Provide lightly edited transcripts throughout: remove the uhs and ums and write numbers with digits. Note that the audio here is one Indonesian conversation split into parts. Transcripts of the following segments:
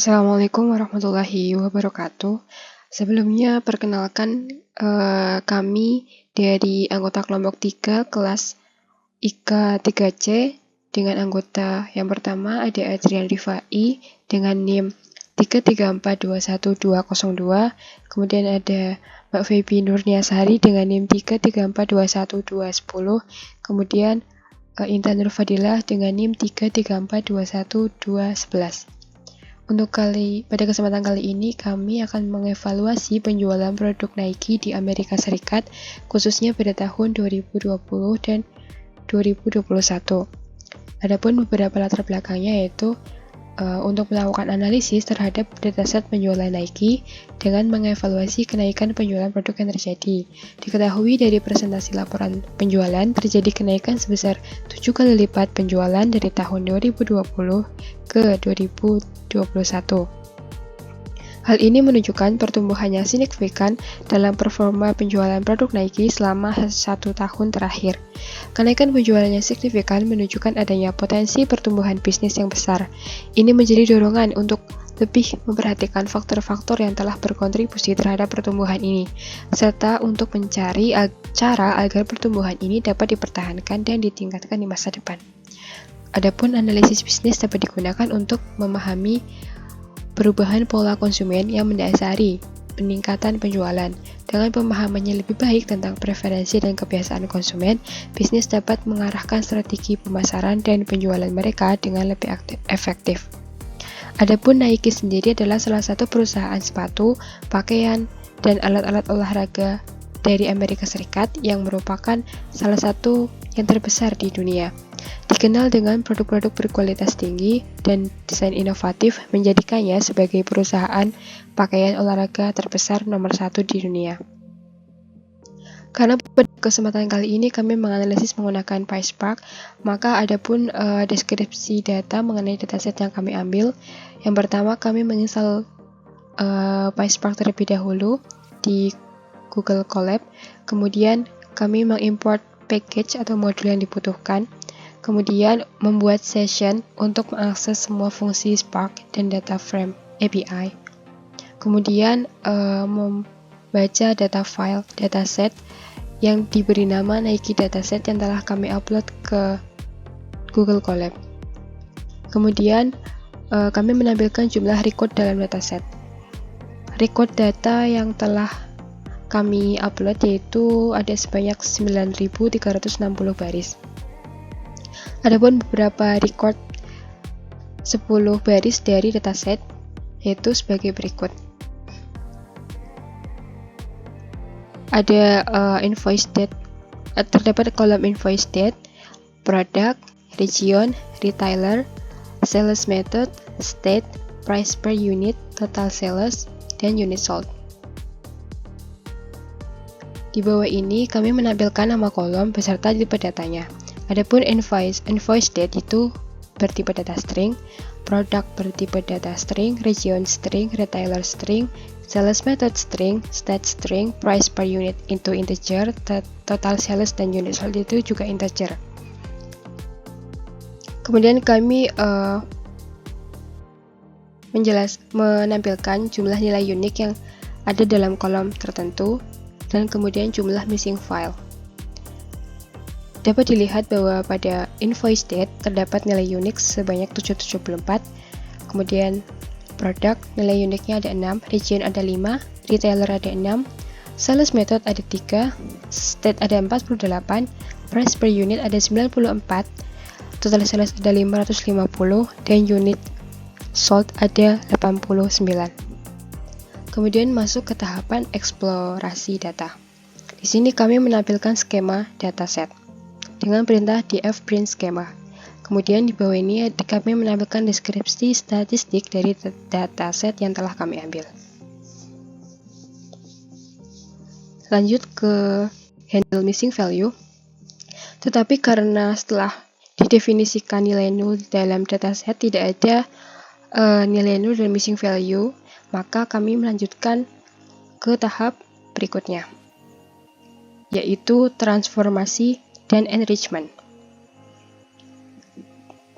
Assalamualaikum warahmatullahi wabarakatuh. Sebelumnya perkenalkan kami dari anggota kelompok 3 kelas IK 3C dengan anggota yang pertama ada Adrian Rifai dengan NIM 3342122, kemudian ada Mbak Feby Nurniasari dengan NIM 334212210, kemudian Intan Nurfadilah dengan NIM 334212211. Pada kesempatan kali ini kami akan mengevaluasi penjualan produk Nike di Amerika Serikat khususnya pada tahun 2020 dan 2021. Adapun beberapa latar belakangnya yaitu untuk melakukan analisis terhadap dataset penjualan Nike dengan mengevaluasi kenaikan penjualan produk yang terjadi. Diketahui dari presentasi laporan penjualan terjadi kenaikan sebesar 7 kali lipat penjualan dari tahun 2020 ke 2021. Hal ini menunjukkan pertumbuhan yang signifikan dalam performa penjualan produk Nike selama 1 tahun terakhir. Kenaikan penjualan yang signifikan menunjukkan adanya potensi pertumbuhan bisnis yang besar. Ini menjadi dorongan untuk lebih memperhatikan faktor-faktor yang telah berkontribusi terhadap pertumbuhan ini, serta untuk mencari cara agar pertumbuhan ini dapat dipertahankan dan ditingkatkan di masa depan. Adapun analisis bisnis dapat digunakan untuk memahami perubahan pola konsumen yang mendasari peningkatan penjualan. Dengan pemahamannya lebih baik tentang preferensi dan kebiasaan konsumen, bisnis dapat mengarahkan strategi pemasaran dan penjualan mereka dengan lebih efektif. Adapun Nike sendiri adalah salah satu perusahaan sepatu, pakaian, dan alat-alat olahraga dari Amerika Serikat yang merupakan salah satu yang terbesar di dunia. Dikenal dengan produk-produk berkualitas tinggi dan desain inovatif menjadikannya sebagai perusahaan pakaian olahraga terbesar nomor 1 di dunia. Karena pada kesempatan kali ini kami menganalisis menggunakan PySpark, maka adapun deskripsi data mengenai dataset yang kami ambil. Yang pertama kami menginstal PySpark terlebih dahulu di Google Colab, kemudian kami mengimport package atau modul yang dibutuhkan, kemudian membuat session untuk mengakses semua fungsi Spark dan data frame API, kemudian membaca data file dataset yang diberi nama Nike dataset yang telah kami upload ke Google Colab. Kemudian kami menampilkan jumlah record dalam dataset. Record data yang telah kami upload yaitu ada sebanyak 9.360 baris. Adapun beberapa record 10 baris dari dataset yaitu sebagai berikut. Ada invoice date, terdapat kolom invoice date, product, region, retailer, sales method, state, price per unit, total sales, dan unit sold. Di bawah ini kami menampilkan nama kolom beserta tipe datanya. Adapun invoice date itu bertipe data string, product bertipe data string, region string, retailer string, sales method string, state string, price per unit itu integer, total sales dan unit sold itu juga integer. Kemudian kami menampilkan jumlah nilai unik yang ada dalam kolom tertentu dan kemudian jumlah missing file. Dapat dilihat bahwa pada invoice date terdapat nilai unik sebanyak 774, kemudian produk nilai uniknya ada 6, region ada 5, retailer ada 6, sales method ada 3, state ada 48, price per unit ada 94, total sales ada 550, dan unit sold ada 89. Kemudian masuk ke tahapan eksplorasi data. Di sini kami menampilkan skema dataset dengan perintah dfprint skema. Kemudian di bawah ini kami menampilkan deskripsi statistik dari dataset yang telah kami ambil. Lanjut ke handle missing value. Tetapi karena setelah didefinisikan nilai nol dalam dataset tidak ada nilai nol dan missing value, maka kami melanjutkan ke tahap berikutnya, yaitu transformasi dan enrichment.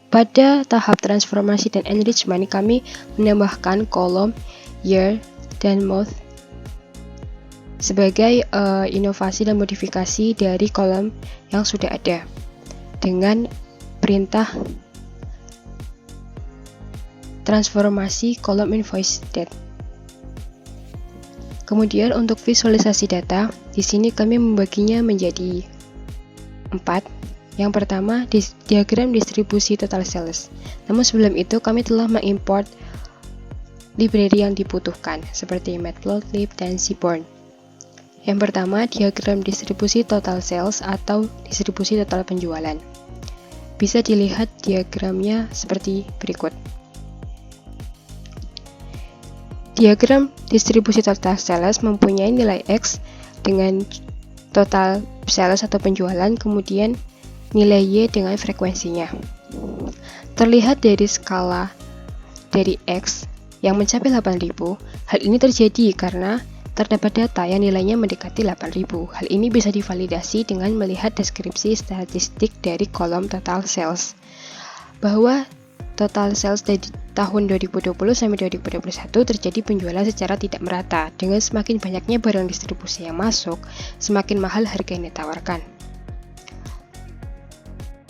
Pada tahap transformasi dan enrichment, kami menambahkan kolom year dan month sebagai inovasi dan modifikasi dari kolom yang sudah ada dengan perintah transformasi kolom invoice date. Kemudian untuk visualisasi data, di sini kami membaginya menjadi 4. Yang pertama, diagram distribusi total sales. Namun sebelum itu kami telah mengimport library yang dibutuhkan seperti Matplotlib dan Seaborn. Yang pertama, diagram distribusi total sales atau distribusi total penjualan. Bisa dilihat diagramnya seperti berikut. Diagram distribusi total sales mempunyai nilai X dengan total sales atau penjualan, kemudian nilai Y dengan frekuensinya. Terlihat dari skala dari X yang mencapai 8.000, hal ini terjadi karena terdapat data yang nilainya mendekati 8.000. Hal ini bisa divalidasi dengan melihat deskripsi statistik dari kolom total sales, bahwa total sales dari tahun 2020 sampai 2021 terjadi penjualan secara tidak merata. Dengan semakin banyaknya barang distribusi yang masuk, semakin mahal harga yang ditawarkan.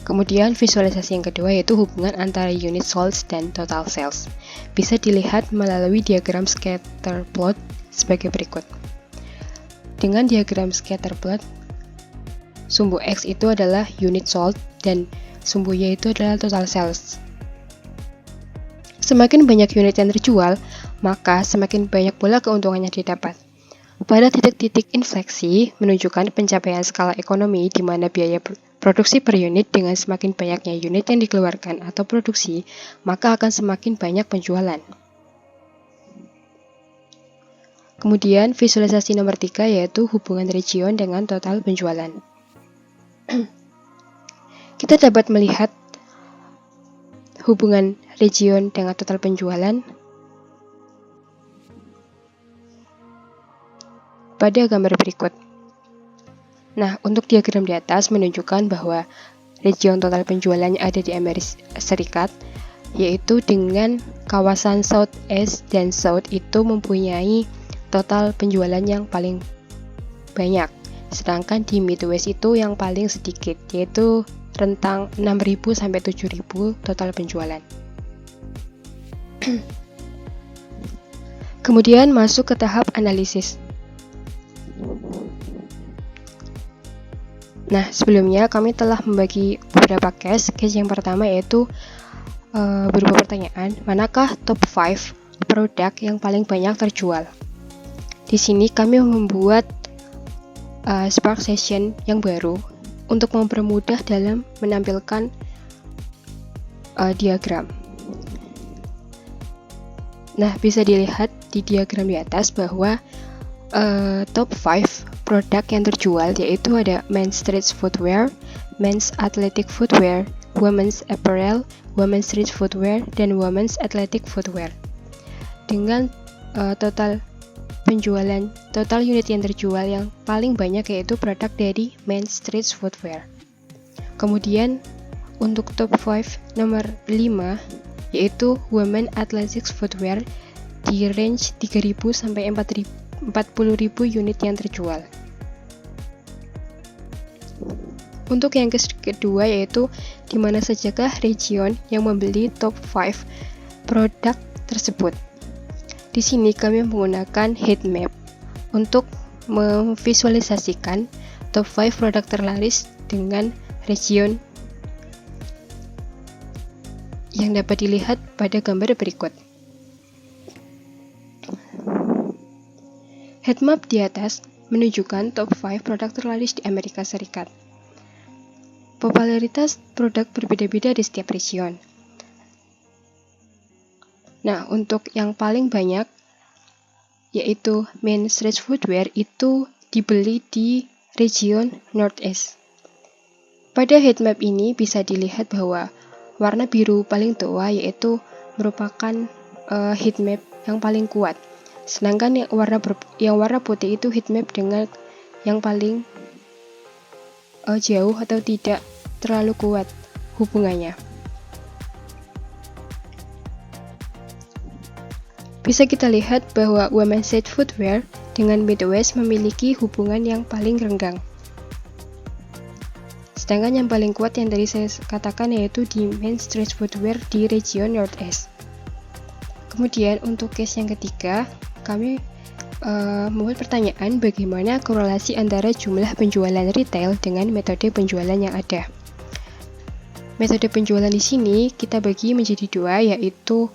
Kemudian visualisasi yang kedua yaitu hubungan antara unit sold dan total sales. Bisa dilihat melalui diagram scatter plot sebagai berikut. Dengan diagram scatter plot, sumbu X itu adalah unit sold dan sumbu Y itu adalah total sales. Semakin banyak unit yang terjual, maka semakin banyak pula keuntungan yang didapat. Pada titik-titik infleksi menunjukkan pencapaian skala ekonomi di mana biaya produksi per unit dengan semakin banyaknya unit yang dikeluarkan atau produksi, maka akan semakin banyak penjualan. Kemudian visualisasi nomor 3 yaitu hubungan region dengan total penjualan. Kita dapat melihat hubungan region dengan total penjualan pada gambar berikut. Nah, untuk diagram di atas menunjukkan bahwa region total penjualannya ada di Amerika Serikat, yaitu dengan kawasan Southeast dan South itu mempunyai total penjualan yang paling banyak. Sedangkan di Midwest itu yang paling sedikit, yaitu rentang 6.000 sampai 7.000 total penjualan. Kemudian masuk ke tahap analisis. Nah, sebelumnya kami telah membagi beberapa case. Case yang pertama yaitu berupa pertanyaan, manakah top 5 produk yang paling banyak terjual? Di sini kami membuat Spark Session yang baru untuk mempermudah dalam menampilkan diagram. Nah, bisa dilihat di diagram di atas bahwa top 5 produk yang terjual yaitu ada men's street footwear, men's athletic footwear, women's apparel, women's street footwear, dan women's athletic footwear. Dengan total unit yang terjual yang paling banyak yaitu produk dari men's street footwear. Kemudian untuk top 5 nomor 5 yaitu women athletics footwear di range 3.000 sampai 40.000 unit yang terjual. Untuk yang kedua yaitu di mana sajakah region yang membeli top 5 produk tersebut. Di sini kami menggunakan heat map untuk memvisualisasikan top 5 produk terlaris dengan region yang dapat dilihat pada gambar berikut. Heat map di atas menunjukkan top 5 produk terlaris di Amerika Serikat. Popularitas produk berbeda-beda di setiap region. Nah, untuk yang paling banyak yaitu men's street footwear itu dibeli di region Northeast. Pada heatmap ini bisa dilihat bahwa warna biru paling tua yaitu merupakan heatmap yang paling kuat. Sedangkan yang warna putih itu heatmap dengan yang paling jauh atau tidak terlalu kuat hubungannya. Bisa kita lihat bahwa Women's Health Footwear dengan Midwest memiliki hubungan yang paling renggang. Sedangkan yang paling kuat yang tadi saya katakan yaitu di Men's Stretch Footwear di region Northeast. Kemudian untuk case yang ketiga, kami membuat pertanyaan bagaimana korelasi antara jumlah penjualan retail dengan metode penjualan yang ada. Metode penjualan di sini kita bagi menjadi dua, yaitu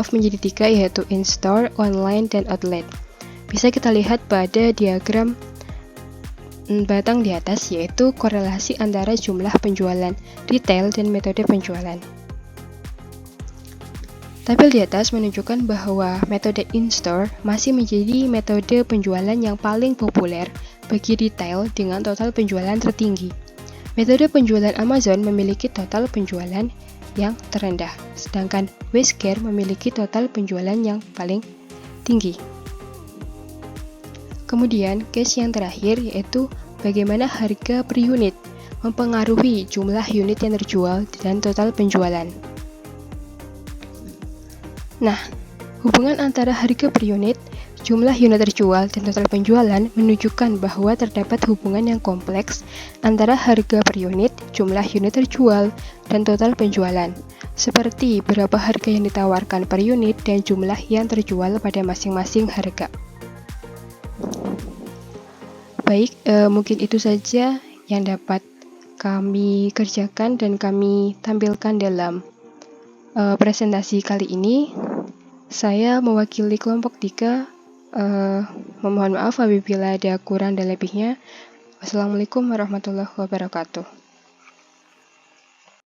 menjadi tiga, yaitu in-store, online, dan outlet. Bisa kita lihat pada diagram batang di atas, yaitu korelasi antara jumlah penjualan retail dan metode penjualan. Tabel di atas menunjukkan bahwa metode in-store masih menjadi metode penjualan yang paling populer bagi retail dengan total penjualan tertinggi. Metode penjualan Amazon memiliki total penjualan yang terendah, sedangkan Wayfair memiliki total penjualan yang paling tinggi. Kemudian, case yang terakhir yaitu bagaimana harga per unit mempengaruhi jumlah unit yang terjual dan total penjualan. Nah, hubungan antara harga per unit, jumlah unit terjual, dan total penjualan menunjukkan bahwa terdapat hubungan yang kompleks antara harga per unit, jumlah unit terjual, dan total penjualan, seperti berapa harga yang ditawarkan per unit dan jumlah yang terjual pada masing-masing harga. Baik, mungkin itu saja yang dapat kami kerjakan dan kami tampilkan dalam presentasi kali ini. Saya mewakili kelompok 3, memohon maaf apabila ada kurang dan lebihnya. Wassalamualaikum warahmatullahi wabarakatuh.